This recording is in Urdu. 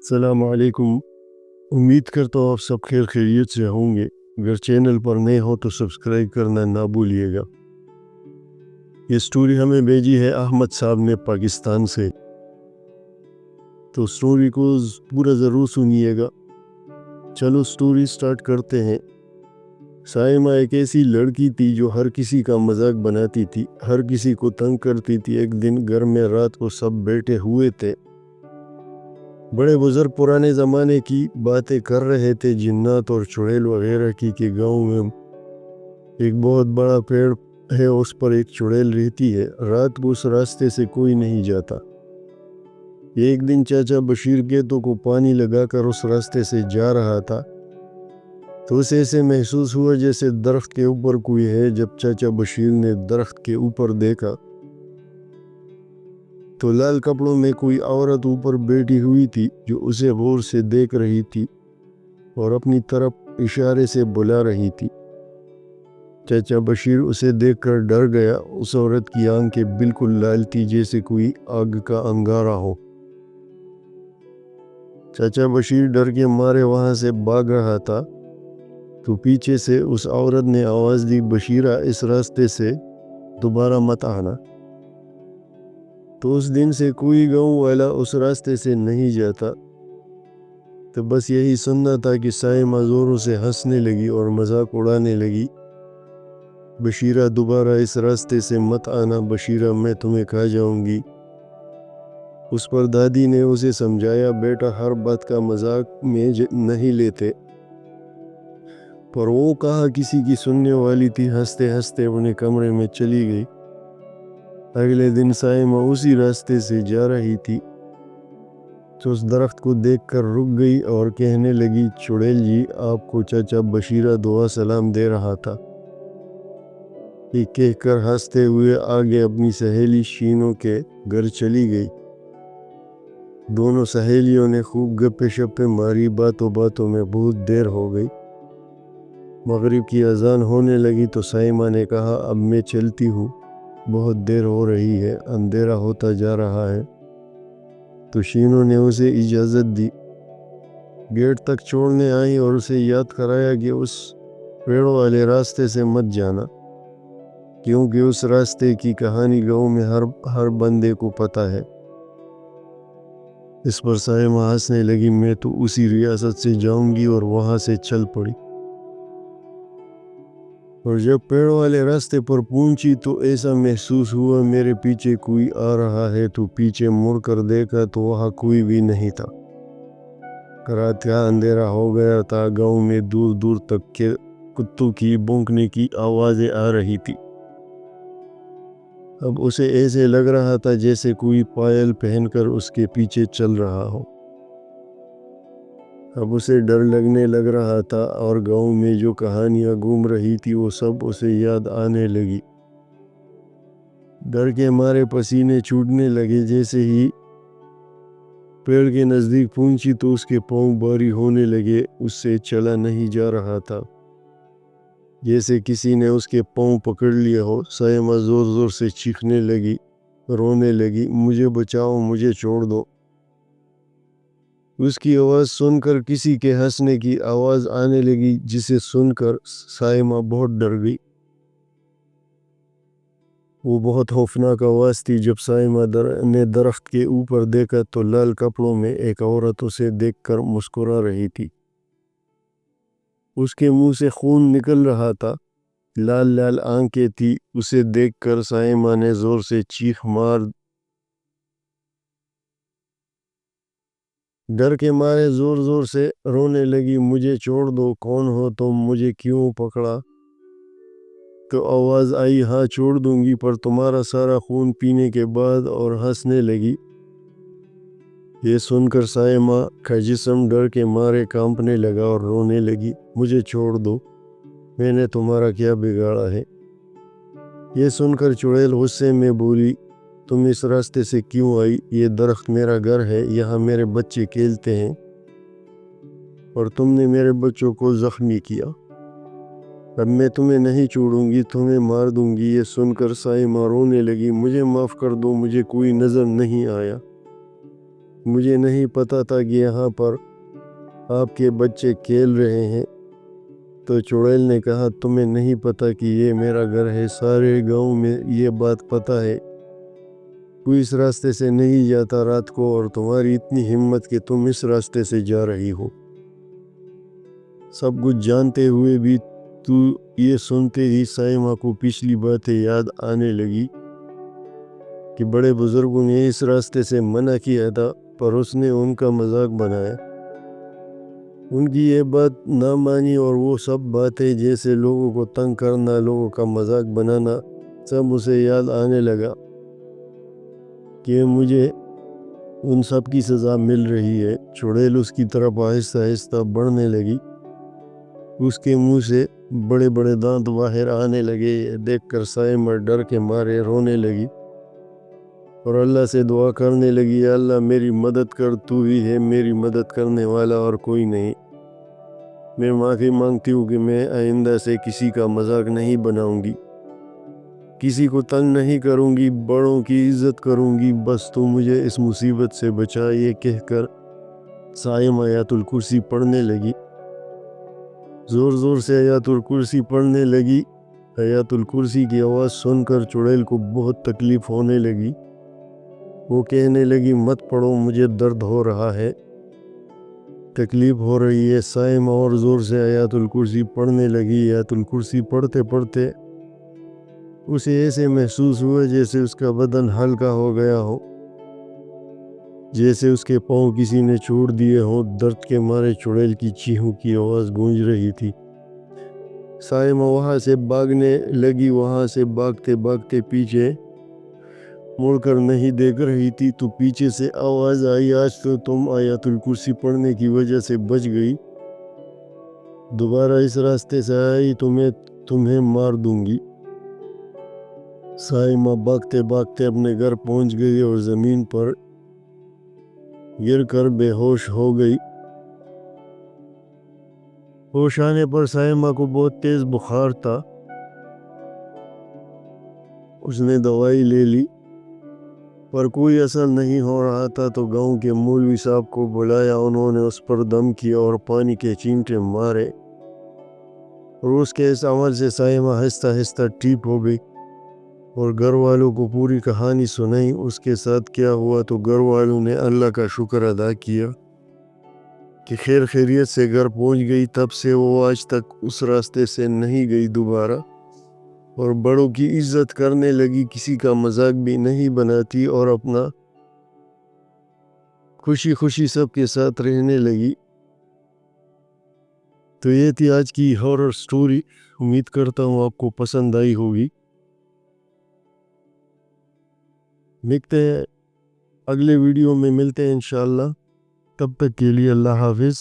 السلام علیکم۔ امید کرتا ہوں آپ سب خیر خیریت سے ہوں گے۔ اگر چینل پر نئے ہو تو سبسکرائب کرنا نہ بھولیے گا۔ یہ سٹوری ہمیں بھیجی ہے احمد صاحب نے پاکستان سے، تو سٹوری کو پورا ضرور سنیے گا۔ چلو سٹوری سٹارٹ کرتے ہیں۔ سائمہ ایک ایسی لڑکی تھی جو ہر کسی کا مذاق بناتی تھی، ہر کسی کو تنگ کرتی تھی۔ ایک دن گھر میں رات کو سب بیٹھے ہوئے تھے، بڑے بزرگ پرانے زمانے کی باتیں کر رہے تھے، جنات اور چڑیل وغیرہ کی، کہ گاؤں میں ایک بہت بڑا پیڑ ہے، اس پر ایک چڑیل رہتی ہے، رات کو اس راستے سے کوئی نہیں جاتا۔ ایک دن چاچا بشیر کھیتوں کو پانی لگا کر اس راستے سے جا رہا تھا، تو اسے ایسے محسوس ہوا جیسے درخت کے اوپر کوئی ہے۔ جب چاچا بشیر نے درخت کے اوپر دیکھا تو لال کپڑوں میں کوئی عورت اوپر بیٹھی ہوئی تھی، جو اسے غور سے دیکھ رہی تھی اور اپنی طرف اشارے سے بلا رہی تھی۔ چاچا بشیر اسے دیکھ کر ڈر گیا۔ اس عورت کی آنکھیں بالکل لال تھی، جیسے کوئی آگ کا انگارہ ہو۔ چاچا بشیر ڈر کے مارے وہاں سے بھاگ رہا تھا، تو پیچھے سے اس عورت نے آواز دی، بشیرہ، اس راستے سے دوبارہ مت آنا۔ تو اس دن سے کوئی گاؤں والا اس راستے سے نہیں جاتا۔ تو بس یہی سننا تھا کہ سائمہ زوروں سے ہنسنے لگی اور مذاق اڑانے لگی، بشیرہ دوبارہ اس راستے سے مت آنا، بشیرہ میں تمہیں کھا جاؤں گی۔ اس پر دادی نے اسے سمجھایا، بیٹا ہر بات کا مذاق میں نہیں لیتے، پر وہ کہا کسی کی سننے والی تھی۔ ہنستے ہنستے اپنے کمرے میں چلی گئی۔ اگلے دن سائمہ اسی راستے سے جا رہی تھی، تو اس درخت کو دیکھ کر رک گئی اور کہنے لگی، چڑیل جی، آپ کو چاچا بشیرہ دعا سلام دے رہا تھا۔ یہ کہہ کر ہنستے ہوئے آگے اپنی سہیلی شینو کے گھر چلی گئی۔ دونوں سہیلیوں نے خوب گپے شپے ماری، باتوں باتوں میں بہت دیر ہو گئی۔ مغرب کی اذان ہونے لگی تو سائمہ نے کہا، اب میں چلتی ہوں، بہت دیر ہو رہی ہے، اندھیرا ہوتا جا رہا ہے۔ تو شینو نے اسے اجازت دی، گیٹ تک چھوڑنے آئی اور اسے یاد کرایا کہ اس پیڑوں والے راستے سے مت جانا، کیونکہ اس راستے کی کہانی گاؤں میں ہر بندے کو پتہ ہے۔ اس پر سائمہ ہنسنے لگی، میں تو اسی ریاست سے جاؤں گی، اور وہاں سے چل پڑی۔ اور جب پیڑ والے راستے پر پہنچی تو ایسا محسوس ہوا میرے پیچھے کوئی آ رہا ہے۔ تو پیچھے مڑ کر دیکھا تو وہاں کوئی بھی نہیں تھا۔ رات کا اندھیرا ہو گیا تھا، گاؤں میں دور دور تک کے کتوں کی بھونکنے کی آوازیں آ رہی تھی۔ اب اسے ایسے لگ رہا تھا جیسے کوئی پائل پہن کر اس کے پیچھے چل رہا ہو۔ اب اسے ڈر لگنے لگ رہا تھا، اور گاؤں میں جو کہانیاں گھوم رہی تھی وہ سب اسے یاد آنے لگی۔ ڈر کے مارے پسینے چھوٹنے لگے۔ جیسے ہی پیڑ کے نزدیک پہنچی تو اس کے پاؤں بھاری ہونے لگے، اس سے چلا نہیں جا رہا تھا، جیسے کسی نے اس کے پاؤں پکڑ لیا ہو۔ سائمہ زور زور سے چیخنے لگی، رونے لگی، مجھے بچاؤ، مجھے چھوڑ دو۔ اس کی آواز سن کر کسی کے ہنسنے کی آواز آنے لگی، جسے سن کر سائمہ بہت ڈر گئی۔ وہ بہت خوفناک آواز تھی۔ جب سائمہ نے درخت کے اوپر دیکھا تو لال کپڑوں میں ایک عورت اسے دیکھ کر مسکرا رہی تھی۔ اس کے منہ سے خون نکل رہا تھا، لال لال آنکھیں تھی۔ اسے دیکھ کر سائمہ نے زور سے چیخ مار، ڈر کے مارے زور زور سے رونے لگی، مجھے چھوڑ دو، کون ہو تم، مجھے کیوں پکڑا؟ تو آواز آئی، ہاں چھوڑ دوں گی، پر تمہارا سارا خون پینے کے بعد، اور ہنسنے لگی۔ یہ سن کر سائمہ کا جسم ڈر کے مارے کانپنے لگا اور رونے لگی، مجھے چھوڑ دو، میں نے تمہارا کیا بگاڑا ہے؟ یہ سن کر چڑیل غصے میں بولی، تم اس راستے سے کیوں آئی؟ یہ درخت میرا گھر ہے، یہاں میرے بچے کھیلتے ہیں، اور تم نے میرے بچوں کو زخمی کیا۔ اب میں تمہیں نہیں چھوڑوں گی، تمہیں مار دوں گی۔ یہ سن کر سائمہ رونے لگی، مجھے معاف کر دو، مجھے کوئی نظر نہیں آیا، مجھے نہیں پتا تھا کہ یہاں پر آپ کے بچے کھیل رہے ہیں۔ تو چڑیل نے کہا تمہیں نہیں پتا کہ یہ میرا گھر ہے، سارے گاؤں میں یہ بات پتا ہے، کوئی اس راستے سے نہیں جاتا رات کو، اور تمہاری اتنی ہمت کہ تم اس راستے سے جا رہی ہو۔ سب کچھ جانتے ہوئے بھی تو یہ سنتے ہی سائمہ کو پچھلی باتیں یاد آنے لگی کہ بڑے بزرگوں نے اس راستے سے منع کیا تھا، پر اس نے ان کا مذاق بنایا، ان کی یہ بات نہ مانی، اور وہ سب باتیں جیسے لوگوں کو تنگ کرنا، لوگوں کا مذاق بنانا، سب اسے یاد آنے لگا کہ مجھے ان سب کی سزا مل رہی ہے۔ چڑیل اس کی طرف آہستہ آہستہ بڑھنے لگی، اس کے منہ سے بڑے بڑے دانت باہر آنے لگے۔ دیکھ کر سائمہ ڈر کے مارے رونے لگی اور اللہ سے دعا کرنے لگی، یا اللہ میری مدد کر، تو ہی ہے میری مدد کرنے والا اور کوئی نہیں۔ میں معافی مانگتی ہوں کہ میں آئندہ سے کسی کا مذاق نہیں بناؤں گی، کسی کو تنگ نہیں کروں گی، بڑوں کی عزت کروں گی، بس تو مجھے اس مصیبت سے بچا۔ یہ کہہ کر سائمہ آیت الکرسی پڑھنے لگی، زور زور سے آیت الکرسی پڑھنے لگی۔ آیت الکرسی کی آواز سن کر چڑیل کو بہت تکلیف ہونے لگی، وہ کہنے لگی مت پڑھو، مجھے درد ہو رہا ہے، تکلیف ہو رہی ہے۔ سائمہ اور زور سے آیت الکرسی پڑھنے لگی۔ آیت الکرسی پڑھتے پڑھتے اسے ایسے محسوس ہوا جیسے اس کا بدن ہلکا ہو گیا ہو، جیسے اس کے پاؤں کسی نے چھوڑ دیے ہوں۔ درد کے مارے چڑیل کی چیخوں کی آواز گونج رہی تھی۔ سائمہ وہاں سے بھاگنے لگی، وہاں سے بھاگتے بھاگتے پیچھے مڑ کر نہیں دیکھ رہی تھی تو پیچھے سے آواز آئی، آج تو تم آیت الکرسی پڑھنے کی وجہ سے بچ گئی، دوبارہ اس راستے سے آئی تو میں تمہیں مار دوں گی۔ سائمہ بھاگتے بھاگتے اپنے گھر پہنچ گئی اور زمین پر گر کر بے ہوش ہو گئی۔ ہوش آنے پر سائمہ کو بہت تیز بخار تھا، اس نے دوائی لے لی پر کوئی اثر نہیں ہو رہا تھا، تو گاؤں کے مولوی صاحب کو بلایا، انہوں نے اس پر دم کیا اور پانی کے چینٹے مارے، اور اس کے اس عمل سے سائمہ آہستہ آہستہ ٹھیک ہو گئی اور گھر والوں کو پوری کہانی سنائی اس کے ساتھ کیا ہوا۔ تو گھر والوں نے اللہ کا شکر ادا کیا کہ خیر خیریت سے گھر پہنچ گئی۔ تب سے وہ آج تک اس راستے سے نہیں گئی دوبارہ، اور بڑوں کی عزت کرنے لگی، کسی کا مذاق بھی نہیں بناتی، اور اپنا خوشی خوشی سب کے ساتھ رہنے لگی۔ تو یہ تھی آج کی ہارر سٹوری، امید کرتا ہوں آپ کو پسند آئی ہوگی۔ ملتے ہیں اگلے ویڈیو میں، ملتے ہیں انشاءاللہ، تب تک کے لیے اللہ حافظ۔